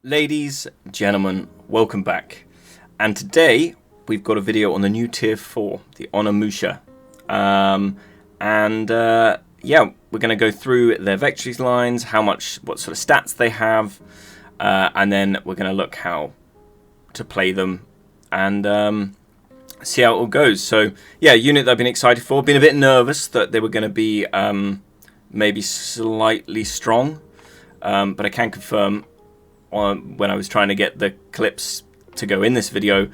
Ladies, gentlemen, welcome back. And today we've got a video on the new tier 4, the Onna-musha. Yeah, we're going to go through their victory lines, what sort of stats they have, and then we're going to look how to play them and see how it all goes. So yeah, unit that I've been excited for. Been a bit nervous that they were going to be maybe slightly strong, but I can confirm when I was trying to get the clips to go in this video,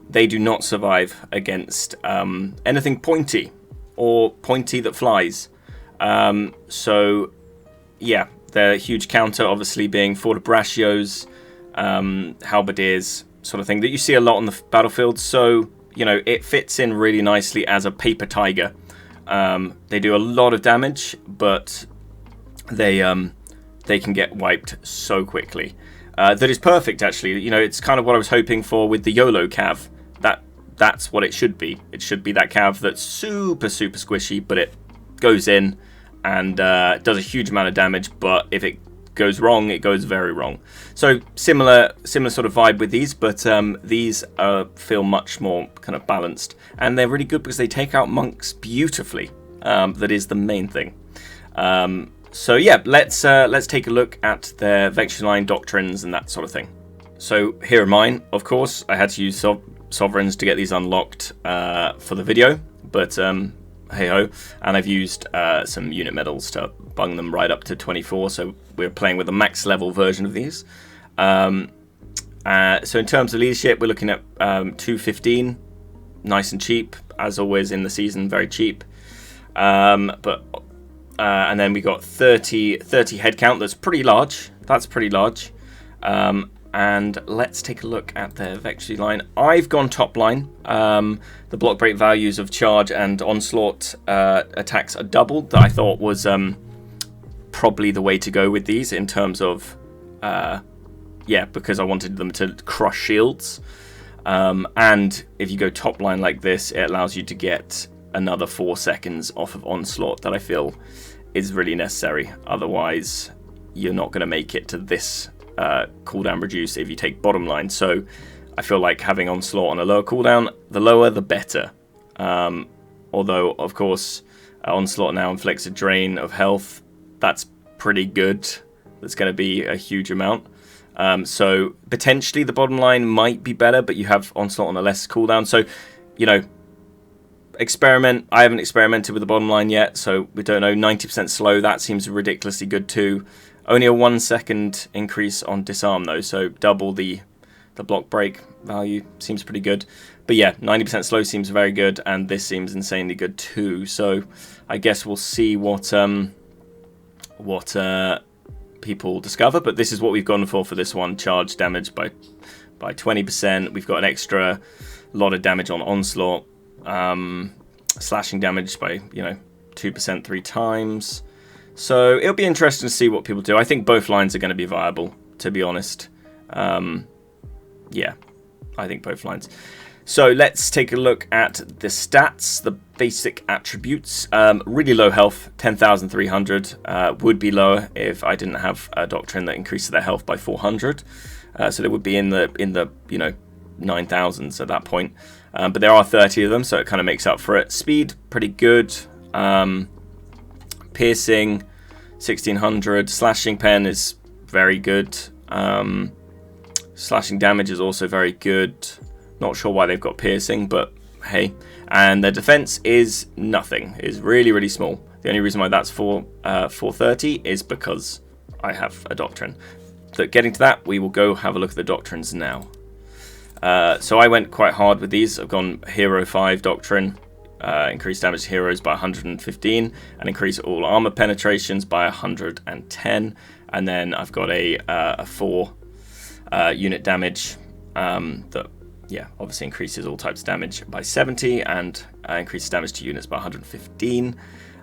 they do not survive against anything pointy or pointy that flies. So yeah, the huge counter obviously being forte-braccios, halberdiers, sort of thing that you see a lot on the battlefield. So you know, it fits in really nicely as a paper tiger. They do a lot of damage, but they can get wiped so quickly. That is perfect, actually. You know, it's kind of what I was hoping for with the YOLO cav. That's what it should be. It should be that cav that's super squishy, but it goes in and does a huge amount of damage. But if it goes wrong, it goes very wrong. So similar sort of vibe with these, but these feel much more kind of balanced, and they're really good because they take out monks beautifully. That is the main thing. So yeah, let's take a look at their victory line doctrines and that sort of thing. So here are mine. Of course, I had to use sovereigns to get these unlocked for the video, but hey ho. And I've used some unit medals to bung them right up to 24. So we're playing with a max level version of these. So in terms of leadership, we're looking at 215, nice and cheap as always in the season, very cheap. And then we got 30 head count. That's pretty large. And let's take a look at their victory line. I've gone top line. The block break values of charge and onslaught attacks are doubled. That I thought was probably the way to go with these in terms of yeah, because I wanted them to crush shields. And if you go top line like this, it allows you to get another 4 seconds off of onslaught that I feel is really necessary. Otherwise, you're not going to make it to this cooldown reduce if you take bottom line. So I feel like having onslaught on a lower cooldown, the lower the better. Although, of course, onslaught now inflicts a drain of health. That's pretty good. That's going to be a huge amount. So potentially the bottom line might be better, but you have onslaught on a less cooldown. So, you know, experiment. I haven't experimented with the bottom line yet, so we don't know. 90% slow, that seems ridiculously good too. Only a 1 second increase on disarm though, so double the block break value seems pretty good. But yeah, 90% slow seems very good, and this seems insanely good too. So I guess we'll see what people discover. But this is what we've gone for this one. Charge damage by 20%. We've got an extra lot of damage on onslaught. Slashing damage by 2% 3 times. So it'll be interesting to see what people do. I think both lines are going to be viable, to be honest. Yeah, I think both lines. So let's take a look at the stats, the basic attributes. Really low health, 10,300. Would be lower if I didn't have a doctrine that increases their health by 400. So they would be in the 9,000s at that point. But there are 30 of them, so it kind of makes up for it. Speed, pretty good. Piercing, 1,600. Slashing pen is very good. Slashing damage is also very good. Not sure why they've got piercing, but hey. And their defense is nothing. Is really small. The only reason why that's 430 is because I have a doctrine. So getting to that, we will go have a look at the doctrines now. So I went quite hard with these. I've gone Hero 5 Doctrine, increase damage to heroes by 115, and increase all armor penetrations by 110. And then I've got a 4 unit damage that, yeah, obviously increases all types of damage by 70 and increases damage to units by 115.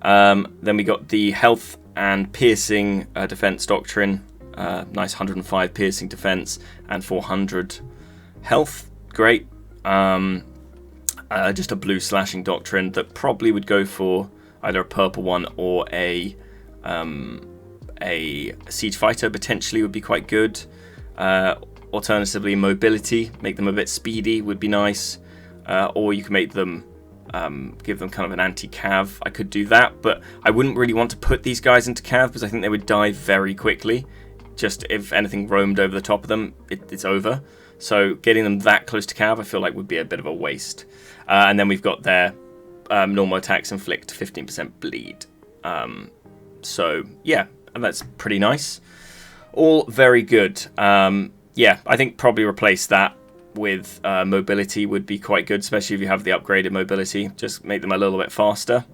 Then we got the health and piercing defense doctrine. Nice 105 piercing defense and 400 health. Great. Just a blue slashing doctrine that probably would go for either a purple one or a siege fighter potentially would be quite good. Alternatively, mobility, make them a bit speedy would be nice. Or you can make them, give them kind of an anti-cav. I could do that, but I wouldn't really want to put these guys into cav because I think they would die very quickly. Just if anything roamed over the top of them, it's over. So getting them that close to cav, I feel like would be a bit of a waste. And then we've got their normal attacks inflict 15% bleed. So yeah, and that's pretty nice. All very good. Yeah, I think probably replace that with mobility would be quite good, especially if you have the upgraded mobility. Just make them a little bit faster.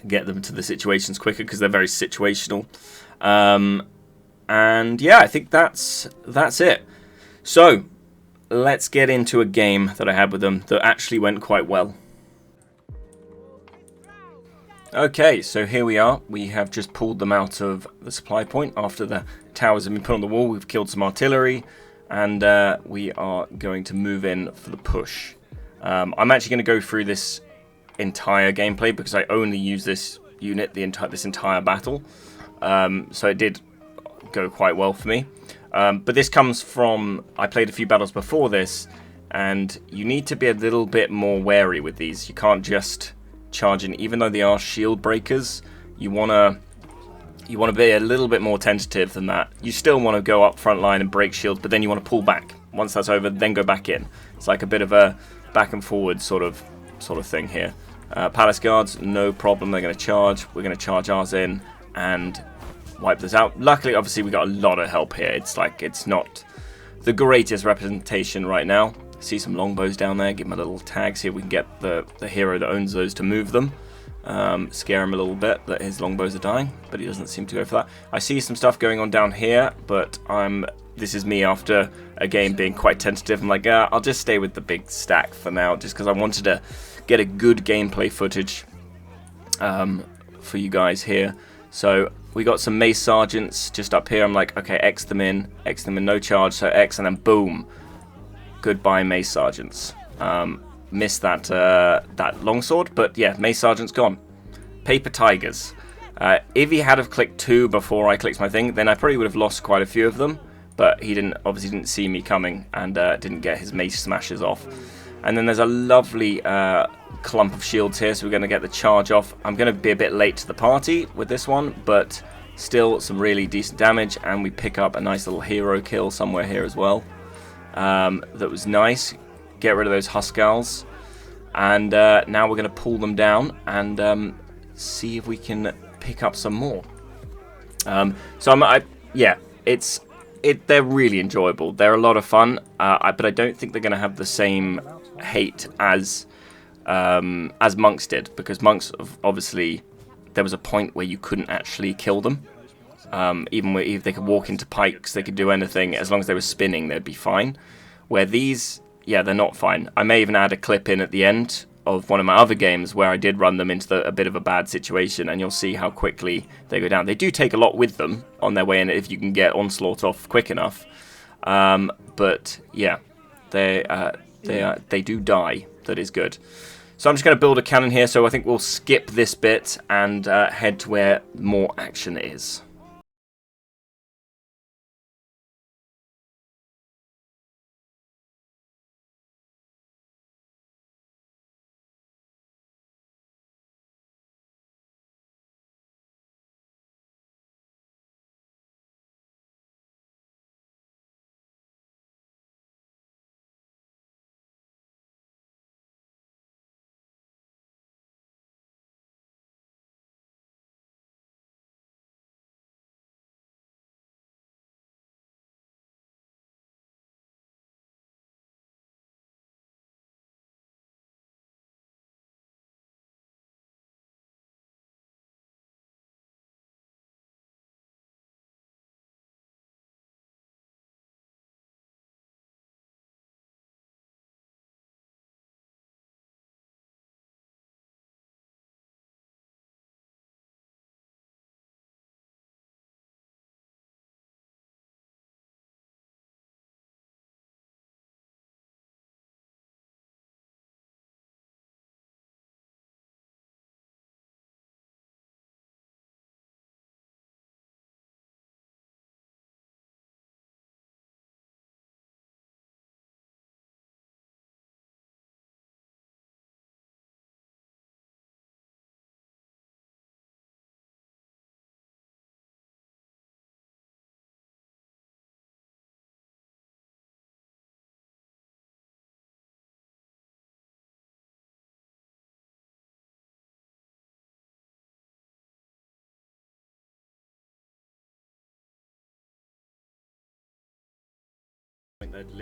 Get them to the situations quicker because they're very situational. And yeah, I think that's it. So let's get into a game that I had with them that actually went quite well. Okay, so here we are. We have just pulled them out of the supply point after the towers have been put on the wall. We've killed some artillery, and we are going to move in for the push. I'm actually going to go through this entire gameplay because I only use this unit this entire battle. So it did go quite well for me. But this comes from, I played a few battles before this, and you need to be a little bit more wary with these. You can't just charge in, even though they are shield breakers. You wanna be a little bit more tentative than that. You still want to go up front line and break shields, but then you want to pull back. Once that's over, then go back in. It's like a bit of a back and forward sort of thing here. Palace guards, no problem. They're going to charge. We're going to charge ours in and wipe this out. Luckily, obviously, we got a lot of help here. It's like it's not the greatest representation right now. See some longbows down there. Give them a little tag. See if we can get the hero that owns those to move them. Scare him a little bit that his longbows are dying, but he doesn't seem to go for that. I see some stuff going on down here, but this is me after a game being quite tentative. I'm like, I'll just stay with the big stack for now, just because I wanted to get a good gameplay footage for you guys here. So we got some mace sergeants just up here. I'm like, okay, X them in, no charge, so X, and then boom. Goodbye, mace sergeants. Missed that longsword, but yeah, mace sergeant's gone. Paper tigers. If he had have clicked 2 before I clicked my thing, then I probably would have lost quite a few of them. But he obviously didn't see me coming and didn't get his mace smashes off. And then there's a lovely clump of shields here, so we're going to get the charge off. I'm going to be a bit late to the party with this one, but still some really decent damage, and we pick up a nice little hero kill somewhere here as well. That was nice. Get rid of those Huskals, and now we're going to pull them down and see if we can pick up some more. Yeah, they're really enjoyable. They're a lot of fun, but I don't think they're going to have the same hate as monks did, because monks obviously there was a point where you couldn't actually kill them. Even if they could walk into pikes, they could do anything. As long as they were spinning, they'd be fine. Where these, yeah, they're not fine. I may even add a clip in at the end of one of my other games where I did run them into a bit of a bad situation, and you'll see how quickly they go down. They do take a lot with them on their way in if you can get Onslaught off quick enough. But yeah, they do die. That is good. So I'm just going to build a cannon here, so I think we'll skip this bit and head to where more action is.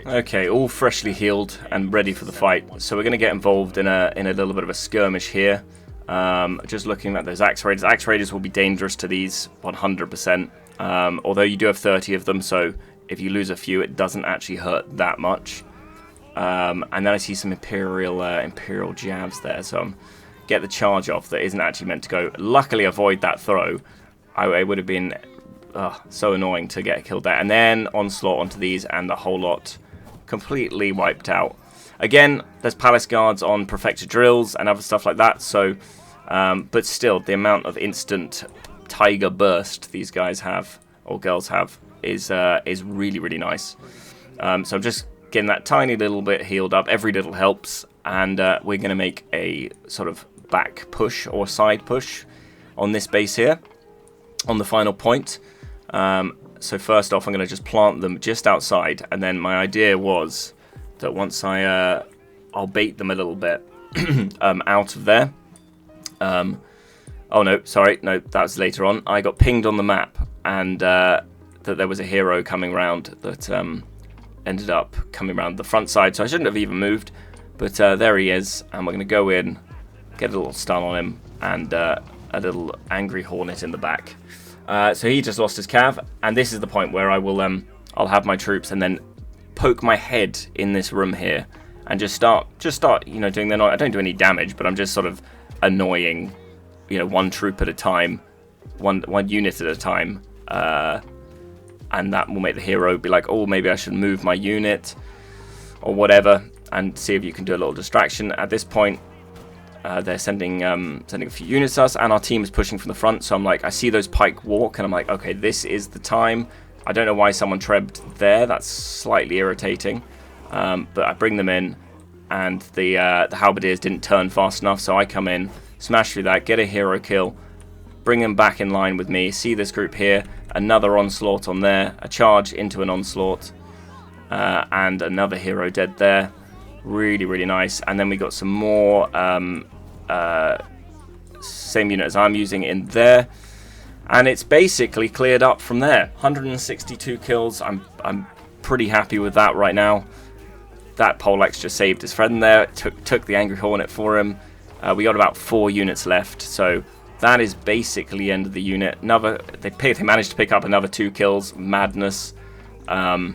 Okay, all freshly healed and ready for the fight. So we're going to get involved in a little bit of a skirmish here. Just looking at those axe raiders. Axe raiders will be dangerous to these 100%. Although you do have 30 of them, so if you lose a few, it doesn't actually hurt that much. And then I see some imperial jabs there, so get the charge off that isn't actually meant to go. Luckily, avoid that throw. It would have been so annoying to get killed there. And then onslaught onto these, and the whole lot completely wiped out. Again, there's palace guards on perfected drills and other stuff like that. So, but still, the amount of instant tiger burst these guys have or girls have is really, really nice. So I'm just getting that tiny little bit healed up. Every little helps, and we're going to make a sort of back push or side push on this base here, on the final point. So first off, I'm going to just plant them just outside, and then my idea was that once I'll bait them a little bit out of there. Oh no, sorry, no, that was later on. I got pinged on the map, and that there was a hero coming around that ended up coming around the front side, so I shouldn't have even moved. But there he is, and we're going to go in, get a little stun on him, and a little angry hornet in the back. So he just lost his cav, and this is the point where I will I'll have my troops and then poke my head in this room here and just start doing the I don't do any damage, but I'm just sort of annoying, one troop at a time, one unit at a time, and that will make the hero be like, oh, maybe I should move my unit or whatever, and see if you can do a little distraction. At this point, they're sending a few units to us, and our team is pushing from the front. So I'm like, I see those pike walk, and I'm like, okay, this is the time. I don't know why someone trebbed there. That's slightly irritating. But I bring them in, and the halberdiers didn't turn fast enough. So I come in, smash through that, get a hero kill, bring them back in line with me. See this group here, another onslaught on there, a charge into an onslaught, and another hero dead there. Really, really nice. And then we got some more same unit as I'm using in there, and it's basically cleared up from there. 162 kills. I'm pretty happy with that right now. That Poleaxe just saved his friend there. Took the angry hornet for him. We got about 4 units left, so that is basically the end of the unit. They managed to pick up another 2 kills. Madness. Yeah.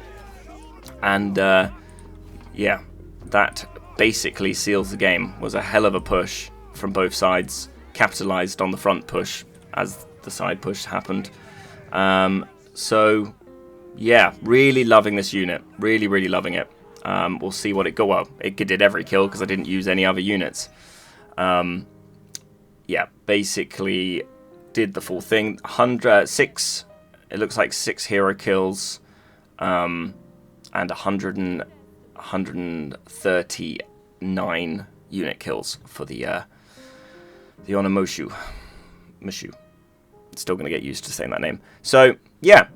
That basically seals the game. Was a hell of a push from both sides. Capitalized on the front push as the side push happened. So, yeah, really loving this unit. Really, really loving it. We'll see what it did every kill because I didn't use any other units. Yeah, basically did the full thing. 106. It looks like 6 hero kills. And 139 unit kills for the Onna-musha. Still going to get used to saying that name. So, yeah.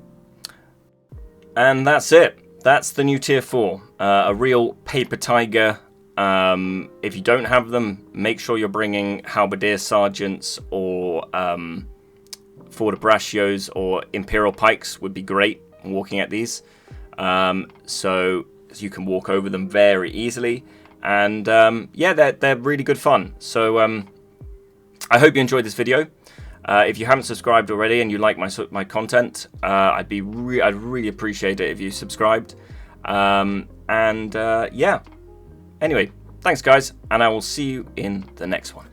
And that's it. That's the new tier 4. A real paper tiger. If you don't have them, make sure you're bringing halberdier sergeants or forte-braccios or imperial pikes would be great walking at these. So you can walk over them very easily, and yeah, they're really good fun. So I hope you enjoyed this video. If you haven't subscribed already and you like my content, I'd really appreciate it if you subscribed. Yeah. Anyway, thanks guys, and I will see you in the next one.